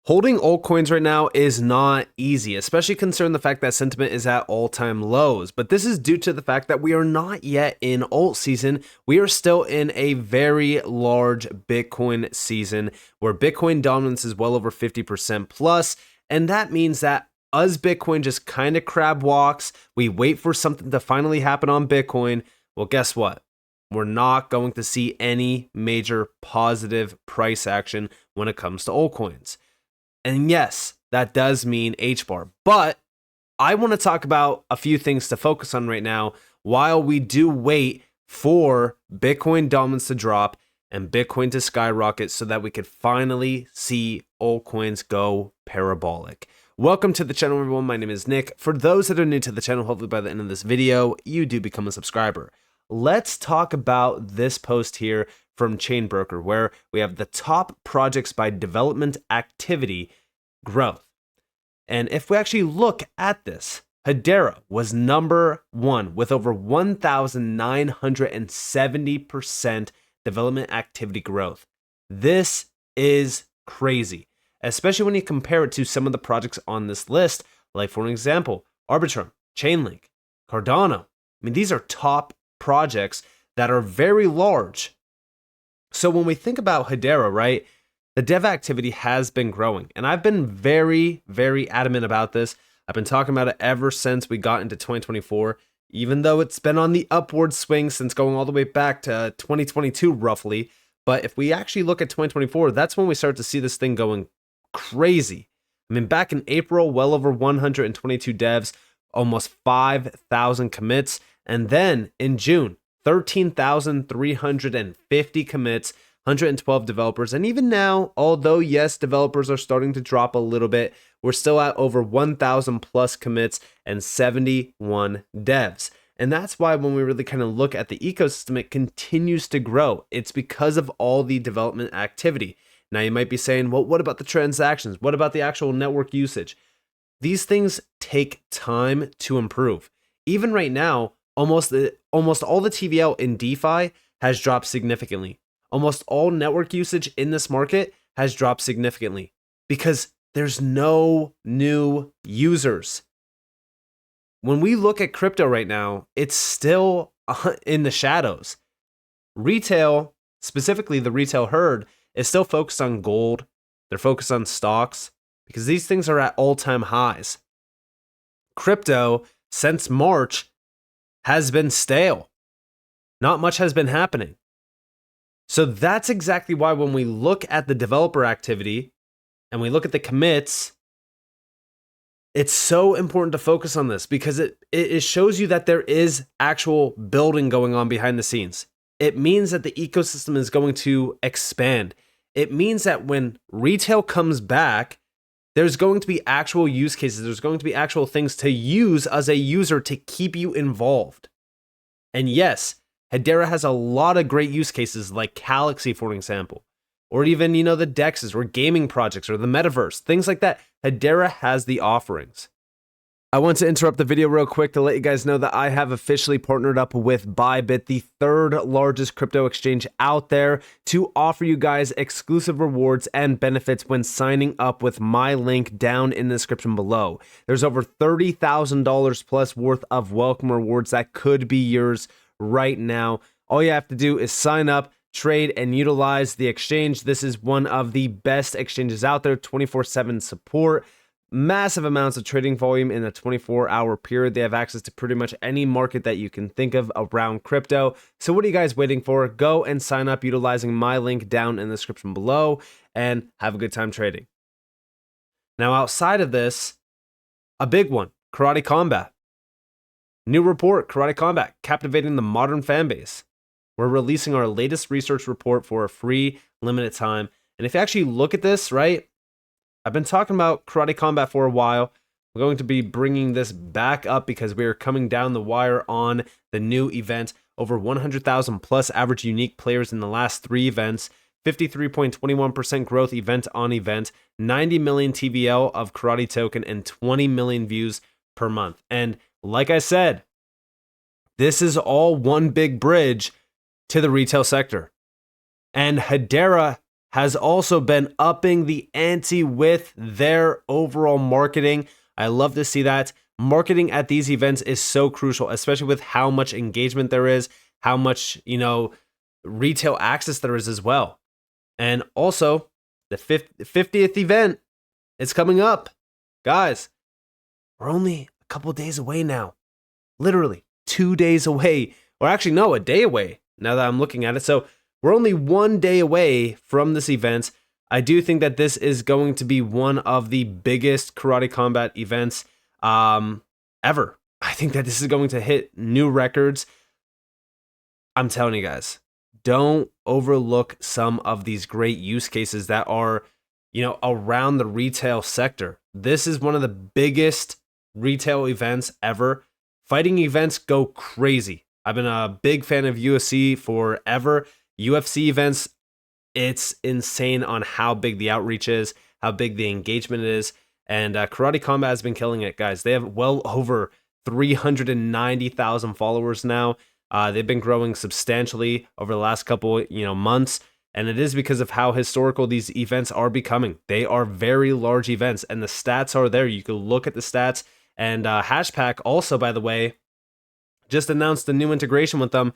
Holding altcoins right now is not easy, especially considering the fact that sentiment is at all-time lows. But this is due to the fact that we are not yet in alt season. We are still in a very large Bitcoin season where Bitcoin dominance is well over 50% plus. And that means that us Bitcoin just kind of crab walks. We wait for something to finally happen on Bitcoin. Well, guess what? We're not going to see any major positive price action when it comes to altcoins. And yes, that does mean HBAR. But I want to talk about a few things to focus on right now while we do wait for Bitcoin dominance to drop and Bitcoin to skyrocket so that we could finally see altcoins go parabolic. Welcome to the channel, everyone. My name is Nick. For those that are new to the channel, hopefully by the end of this video, you do become a subscriber. Let's talk about this post here from Chainbroker, where we have the top projects by development activity growth. And if we actually look at this, Hedera was number one with over 1,970% development activity growth. This is crazy, especially when you compare it to some of the projects on this list, like for an example, Arbitrum, Chainlink, Cardano. I mean, these are top projects that are very large. So when we think about Hedera, right, the dev activity has been growing. And I've been very, very adamant about this. I've been talking about it ever since we got into 2024, even though it's been on the upward swing since going all the way back to 2022, roughly. But if we actually look at 2024, that's when we start to see this thing going crazy. I mean, back in April, well over 122 devs, almost 5,000 commits. And then in June, 13,350 commits, 112 developers. And even now, although yes, developers are starting to drop a little bit, we're still at over 1,000 plus commits and 71 devs. And that's why when we really kind of look at the ecosystem, it continues to grow. It's because of all the development activity. Now you might be saying, well, what about the transactions? What about the actual network usage? These things take time to improve. Even right now, almost all the TVL in DeFi has dropped significantly. Almost all network usage in this market has dropped significantly because there's no new users. When we look at crypto right now, it's still in the shadows. Retail, specifically the retail herd, is still focused on gold. They're focused on stocks because these things are at all-time highs. Crypto, since March, has been stale. Not much has been happening. So that's exactly why when we look at the developer activity and we look at the commits, it's so important to focus on this because it shows you that there is actual building going on behind the scenes. It means that the ecosystem is going to expand. It means that when retail comes back, there's going to be actual use cases. There's going to be actual things to use as a user to keep you involved. And yes, Hedera has a lot of great use cases like Galaxy, for example, or even, the DEXs or gaming projects or the metaverse, things like that. Hedera has the offerings. I want to interrupt the video real quick to let you guys know that I have officially partnered up with Bybit, the third largest crypto exchange out there, to offer you guys exclusive rewards and benefits when signing up with my link down in the description below. There's over $30,000 plus worth of welcome rewards that could be yours right now. All you have to do is sign up, trade, and utilize the exchange. This is one of the best exchanges out there, 24/7 support. Massive amounts of trading volume in a 24-hour period. They have access to pretty much any market that you can think of around crypto. So what are you guys waiting for? Go and sign up utilizing my link down in the description below and have a good time trading. Now, outside of this, a big one, Karate Combat. New report, Karate Combat, captivating the modern fan base. We're releasing our latest research report for a free limited time. And if you actually look at this, right, I've been talking about Karate Combat for a while. We're going to be bringing this back up because we are coming down the wire on the new event. Over 100,000 plus average unique players in the last 3 events. 53.21% growth event on event. 90 million TVL of Karate token and 20 million views per month. And like I said, this is all one big bridge to the retail sector. And Hedera has also been upping the ante with their overall marketing. I love to see that. Marketing at these events is so crucial, especially with how much engagement there is, how much, retail access there is as well. And also, the 50th event is coming up. Guys, we're only a couple days away now. Literally 2 days away. Or actually, no, a day away now that I'm looking at it. So we're only 1 day away from this event. I do think that this is going to be one of the biggest karate combat events ever. I think that this is going to hit new records. I'm telling you guys, don't overlook some of these great use cases that are, around the retail sector. This is one of the biggest retail events ever. Fighting events go crazy. I've been a big fan of UFC forever. UFC events, it's insane on how big the outreach is, how big the engagement is. And Karate Combat has been killing it, guys. They have well over 390,000 followers now. They've been growing substantially over the last couple, months. And it is because of how historical these events are becoming. They are very large events, and the stats are there. You can look at the stats. And Hashpack also, by the way, just announced a new integration with them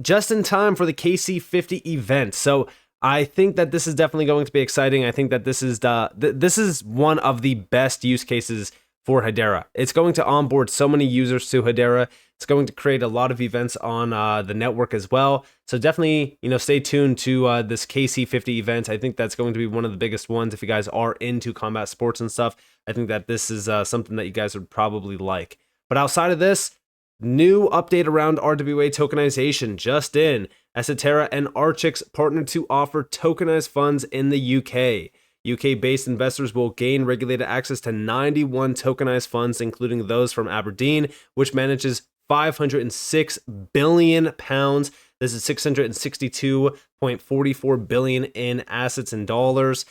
just in time for the KC50 event. So I think that this is definitely going to be exciting. I think that this is one of the best use cases for Hedera. It's going to onboard so many users to Hedera. It's going to create a lot of events on the network as well. So definitely, stay tuned to this KC50 event. I think that's going to be one of the biggest ones. If you guys are into combat sports and stuff, I think that this is something that you guys would probably like. But outside of this, new update around RWA tokenization just in. Hedera and Archix partnered to offer tokenized funds in the UK. UK-based investors will gain regulated access to 91 tokenized funds, including those from Aberdeen, which manages £506 billion. This is 662.44 billion in assets in dollars.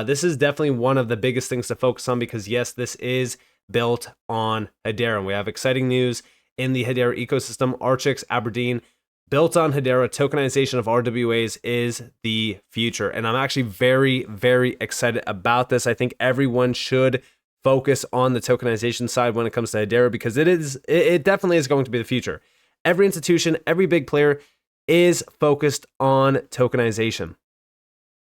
This is definitely one of the biggest things to focus on because, yes, this is built on Hedera. We have exciting news in the Hedera ecosystem. Archix, Aberdeen, built on Hedera. Tokenization of RWAs is the future. And I'm actually very, very excited about this. I think everyone should focus on the tokenization side when it comes to Hedera because it definitely is going to be the future. Every institution, every big player is focused on tokenization.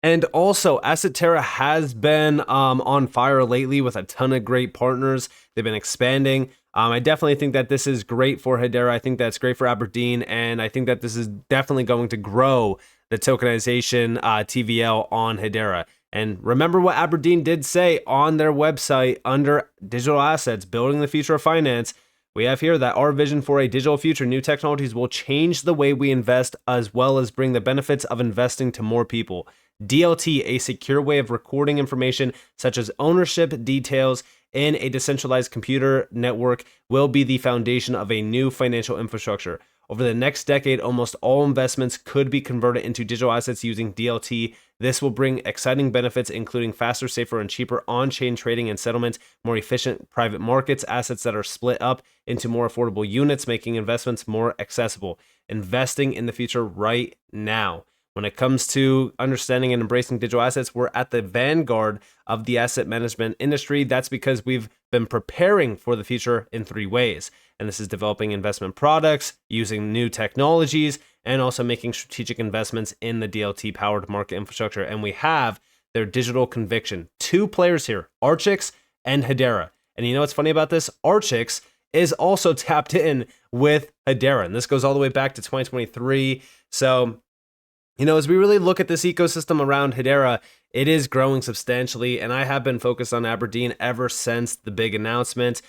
And also, Hedera has been on fire lately with a ton of great partners. They've been expanding. I definitely think that this is great for Hedera. I think that's great for Aberdeen. And I think that this is definitely going to grow the tokenization TVL on Hedera. And remember what Aberdeen did say on their website under digital assets, building the future of finance. We have here that our vision for a digital future, new technologies will change the way we invest as well as bring the benefits of investing to more people. DLT, a secure way of recording information such as ownership details in a decentralized computer network, will be the foundation of a new financial infrastructure. Over the next decade, almost all investments could be converted into digital assets using DLT. This will bring exciting benefits, including faster, safer, and cheaper on-chain trading and settlement, more efficient private markets, assets that are split up into more affordable units, making investments more accessible. Investing in the future right now. When it comes to understanding and embracing digital assets, we're at the vanguard of the asset management industry. That's because we've been preparing for the future in 3 ways. And this is developing investment products, using new technologies, and also making strategic investments in the DLT-powered market infrastructure. And we have their digital conviction. 2 players here, Archix and Hedera. And you know what's funny about this? Archix is also tapped in with Hedera. And this goes all the way back to 2023. So as we really look at this ecosystem around Hedera, it is growing substantially, and I have been focused on Aberdeen ever since the big announcement.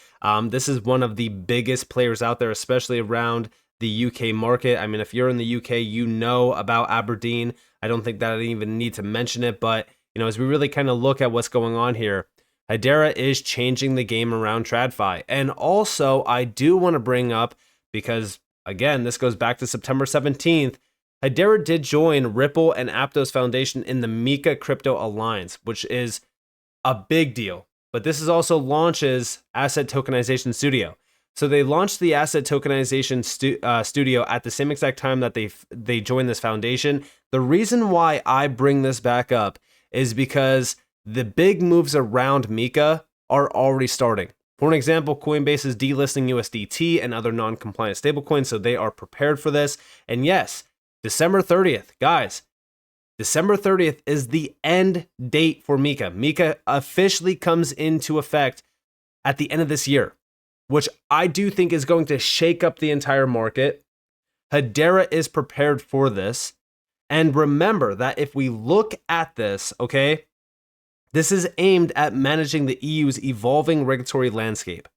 This is one of the biggest players out there, especially around the UK market. I mean, if you're in the UK, you know about Aberdeen. I don't think that I even need to mention it, but as we really kind of look at what's going on here, Hedera is changing the game around TradFi. And also, I do want to bring up, because again, this goes back to September 17th, Hedera did join Ripple and Aptos Foundation in the MiCA Crypto Alliance, which is a big deal. But this is also launches Asset Tokenization Studio. So they launched the asset tokenization studio at the same exact time that they joined this foundation. The reason why I bring this back up is because the big moves around MiCA are already starting. For an example, Coinbase is delisting USDT and other non-compliant stablecoins, so they are prepared for this. And yes, December 30th, guys, December 30th is the end date for MiCA. MiCA officially comes into effect at the end of this year, which I do think is going to shake up the entire market. Hedera is prepared for this. And remember that if we look at this, okay, this is aimed at managing the EU's evolving regulatory landscape.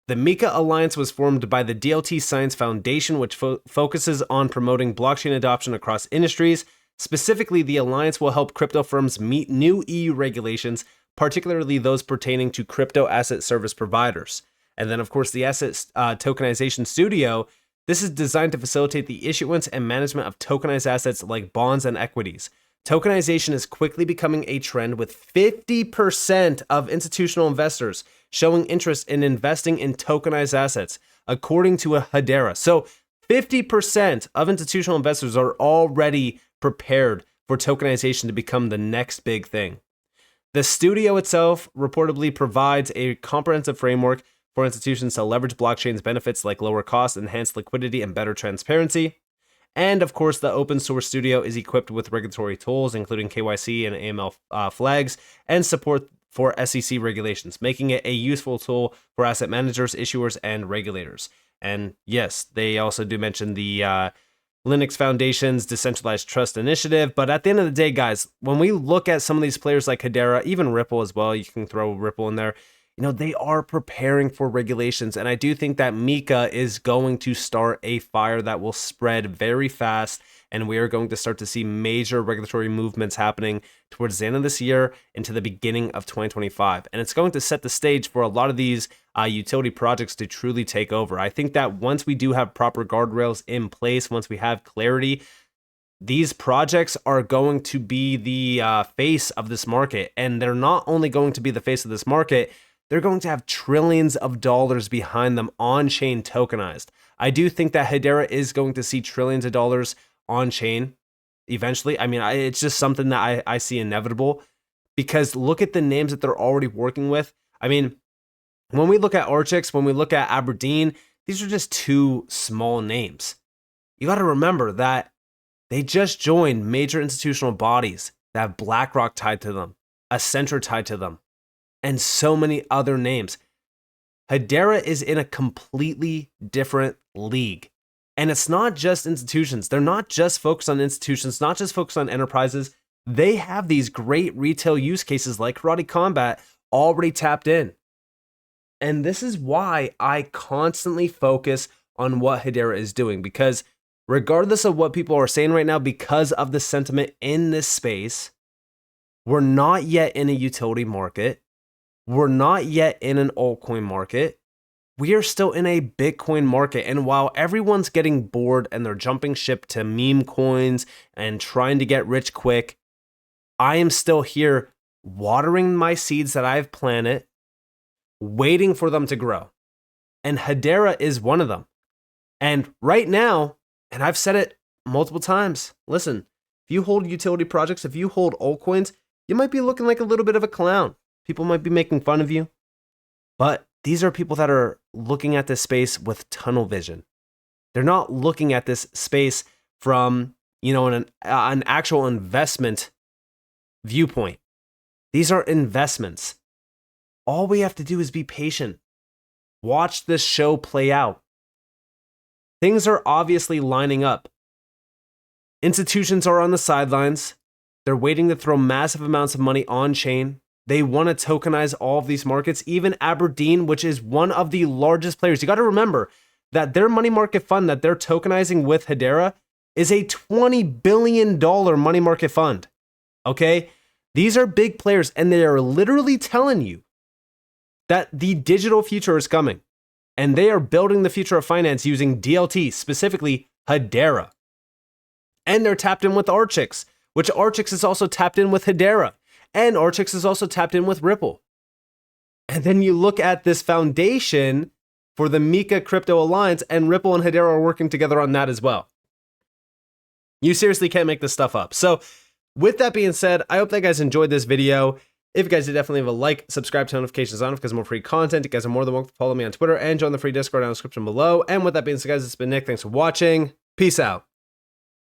The MiCA Alliance was formed by the DLT Science Foundation, which focuses on promoting blockchain adoption across industries. Specifically, the alliance will help crypto firms meet new EU regulations, particularly those pertaining to crypto asset service providers. And then, of course, the Asset Tokenization Studio. This is designed to facilitate the issuance and management of tokenized assets like bonds and equities. Tokenization is quickly becoming a trend, with 50% of institutional investors showing interest in investing in tokenized assets, according to a Hedera. So 50% of institutional investors are already prepared for tokenization to become the next big thing. The studio itself reportedly provides a comprehensive framework for institutions to leverage blockchain's benefits like lower costs, enhanced liquidity, and better transparency. And of course, the open source studio is equipped with regulatory tools, including KYC and AML flags, and support for SEC regulations, making it a useful tool for asset managers, issuers, and regulators. And yes, they also do mention the Linux Foundation's Decentralized Trust Initiative. But at the end of the day, guys, when we look at some of these players like Hedera, even Ripple as well, you can throw Ripple in there, you know, they are preparing for regulations. And I do think that MiCA is going to start a fire that will spread very fast. And we are going to start to see major regulatory movements happening towards the end of this year into the beginning of 2025. And it's going to set the stage for a lot of these utility projects to truly take over. I think that once we do have proper guardrails in place, once we have clarity, these projects are going to be the face of this market. And they're not only going to be the face of this market, they're going to have trillions of dollars behind them on-chain tokenized. I do think that Hedera is going to see trillions of dollars on-chain eventually. I mean, it's just something that I see inevitable, because look at the names that they're already working with. I mean, when we look at Archix, when we look at Aberdeen, these are just two small names. You got to remember that they just joined major institutional bodies that have BlackRock tied to them, Accenture tied to them, and so many other names. Hedera is in a completely different league. And it's not just institutions. They're not just focused on institutions, not just focused on enterprises. They have these great retail use cases like Karate Combat already tapped in. And this is why I constantly focus on what Hedera is doing, because regardless of what people are saying right now, because of the sentiment in this space, we're not yet in a utility market. We're not yet in an altcoin market. We are still in a Bitcoin market. And while everyone's getting bored and they're jumping ship to meme coins and trying to get rich quick, I am still here watering my seeds that I've planted, waiting for them to grow. And Hedera is one of them. And right now, and I've said it multiple times, listen, if you hold utility projects, if you hold altcoins, you might be looking like a little bit of a clown. People might be making fun of you, but these are people that are looking at this space with tunnel vision. They're not looking at this space from, an actual investment viewpoint. These are investments. All we have to do is be patient. Watch this show play out. Things are obviously lining up. Institutions are on the sidelines. They're waiting to throw massive amounts of money on chain. They want to tokenize all of these markets. Even Aberdeen, which is one of the largest players. You got to remember that their money market fund that they're tokenizing with Hedera is a $20 billion money market fund. Okay? These are big players, and they are literally telling you that the digital future is coming. And they are building the future of finance using DLT, specifically Hedera. And they're tapped in with Archix, which Archix is also tapped in with Hedera. And Archix is also tapped in with Ripple. And then you look at this foundation for the MiCA Crypto Alliance, and Ripple and Hedera are working together on that as well. You seriously can't make this stuff up. So with that being said, I hope that you guys enjoyed this video. If you guys did, definitely leave a like, subscribe, turn notifications on because more free content. You guys are more than welcome to follow me on Twitter and join the free Discord down in the description below. And with that being said, guys, it's been Nick. Thanks for watching. Peace out.